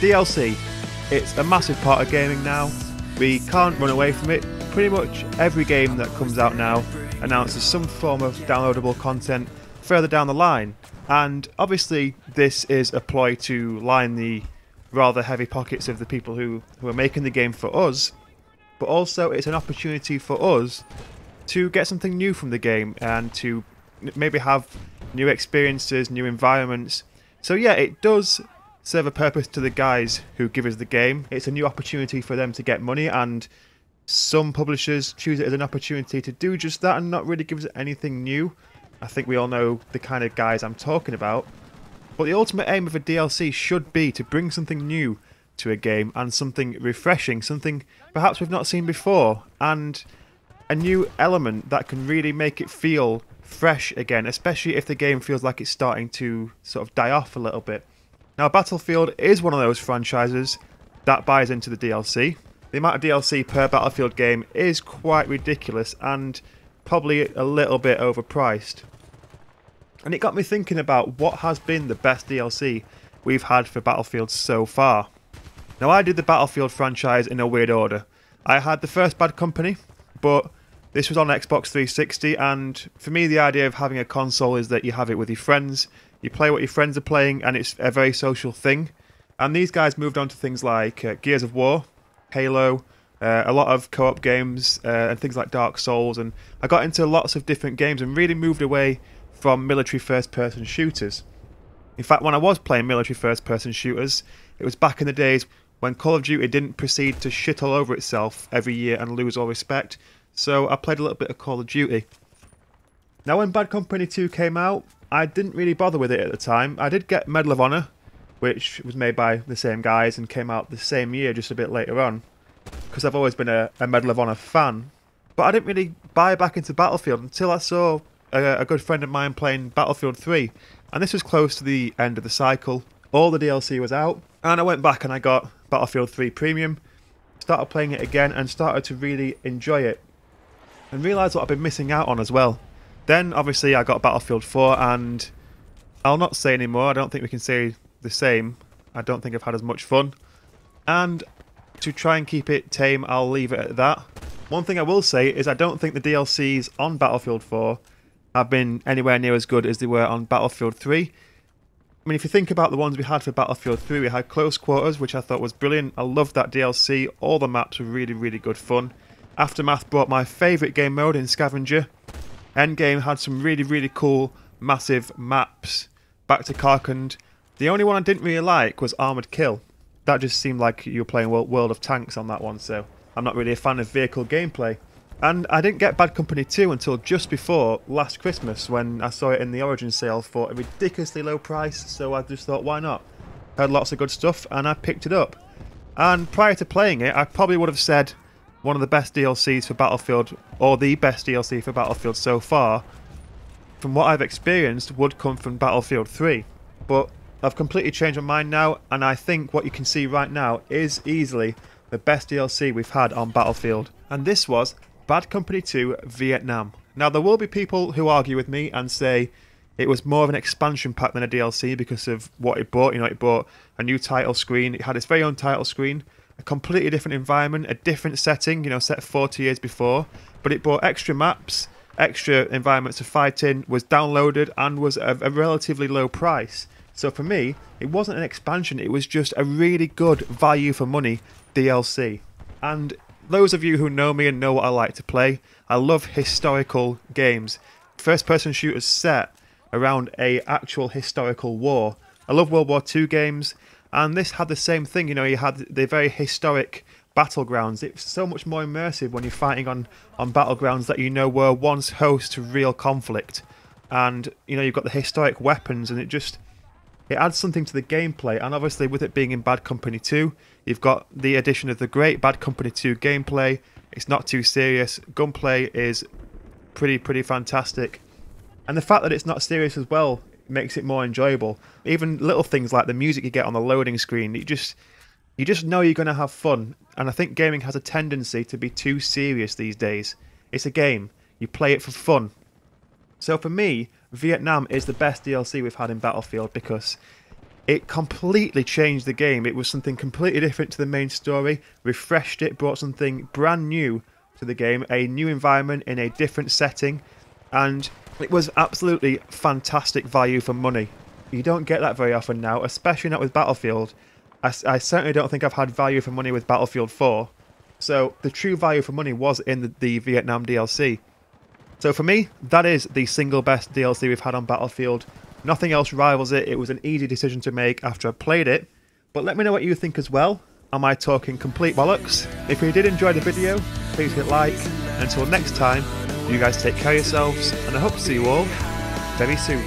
DLC. It's a massive part of gaming now. We can't run away from it. Pretty much every game that comes out now announces some form of downloadable content further down the line. And obviously this is a ploy to line the rather heavy pockets of the people who are making the game for us, but also it's an opportunity for us to get something new from the game and to maybe have new experiences, new environments. So yeah, it does serve a purpose to the guys who give us the game. It's a new opportunity for them to get money, and some publishers choose it as an opportunity to do just that and not really give us anything new. I think we all know the kind of guys I'm talking about. But the ultimate aim of a DLC should be to bring something new to a game and something refreshing, something perhaps we've not seen before, and a new element that can really make it feel fresh again, especially if the game feels like it's starting to sort of die off a little bit. Now, Battlefield is one of those franchises that buys into the DLC. The amount of DLC per Battlefield game is quite ridiculous and probably a little bit overpriced. And it got me thinking about what has been the best DLC we've had for Battlefield so far. Now, I did the Battlefield franchise in a weird order. I had the first Bad Company, but this was on Xbox 360, and for me the idea of having a console is that you have it with your friends, you play what your friends are playing, and it's a very social thing. And these guys moved on to things like Gears of War, Halo, a lot of co-op games, and things like Dark Souls, and I got into lots of different games and really moved away from military first-person shooters. In fact, when I was playing military first-person shooters, it was back in the days when Call of Duty didn't proceed to shit all over itself every year and lose all respect, so I played a little bit of Call of Duty. Now, when Bad Company 2 came out, I didn't really bother with it at the time. I did get Medal of Honor, which was made by the same guys and came out the same year, just a bit later on, because I've always been a Medal of Honor fan. But I didn't really buy back into Battlefield until I saw a good friend of mine playing Battlefield 3, and this was close to the end of the cycle. All the DLC was out, and I went back and I got Battlefield 3 Premium, started playing it again and started to really enjoy it, and realised what I've been missing out on as well. Then obviously I got Battlefield 4, and I'll not say anymore, I don't think we can say the same. I don't think I've had as much fun, and to try and keep it tame, I'll leave it at that. One thing I will say is I don't think the DLCs on Battlefield 4 have been anywhere near as good as they were on Battlefield 3. I mean, if you think about the ones we had for Battlefield 3, we had Close Quarters, which I thought was brilliant. I loved that DLC. All the maps were really, really good fun. Aftermath brought my favourite game mode in Scavenger. Endgame had some really, really cool, massive maps. Back to Karkand. The only one I didn't really like was Armoured Kill. That just seemed like you were playing World of Tanks on that one, so I'm not really a fan of vehicle gameplay. And I didn't get Bad Company 2 until just before last Christmas, when I saw it in the Origin sale for a ridiculously low price, so I just thought, why not? Heard lots of good stuff, and I picked it up. And prior to playing it, I probably would have said one of the best DLCs for Battlefield, or the best DLC for Battlefield so far, from what I've experienced, would come from Battlefield 3. But I've completely changed my mind now, and I think what you can see right now is easily the best DLC we've had on Battlefield. And this was Bad Company 2 Vietnam. Now, there will be people who argue with me and say it was more of an expansion pack than a DLC because of what it brought. You know, it brought a new title screen, it had its very own title screen, a completely different environment, a different setting, you know, set 40 years before, but it brought extra maps, extra environments to fight in, was downloaded, and was a relatively low price. So for me, it wasn't an expansion, it was just a really good value for money DLC. And those of you who know me and know what I like to play, I love historical games. First-person shooters set around a actual historical war. I love World War II games, and this had the same thing. You know, you had the very historic battlegrounds. It's so much more immersive when you're fighting on battlegrounds that you know were once host to real conflict. And, you know, you've got the historic weapons, and it adds something to the gameplay. And obviously with it being in Bad Company 2, you've got the addition of the great Bad Company 2 gameplay. It's not too serious. Gunplay is pretty fantastic. And the fact that it's not serious as well makes it more enjoyable. Even little things like the music you get on the loading screen, you just know you're going to have fun. And I think gaming has a tendency to be too serious these days. It's a game. You play it for fun. So for me, Vietnam is the best DLC we've had in Battlefield because It completely changed the game. It was something completely different to the main story, refreshed it, brought something brand new to the game, a new environment in a different setting, and it was absolutely fantastic value for money. You don't get that very often now, especially not with Battlefield. I certainly don't think I've had value for money with Battlefield 4. So the true value for money was in the Vietnam DLC. So for me, that is the single best DLC we've had on Battlefield. Nothing else rivals it. It was an easy decision to make after I played it. But let me know what you think as well. Am I talking complete bollocks? If you did enjoy the video, please hit like. Until next time, you guys take care of yourselves, and I hope to see you all very soon.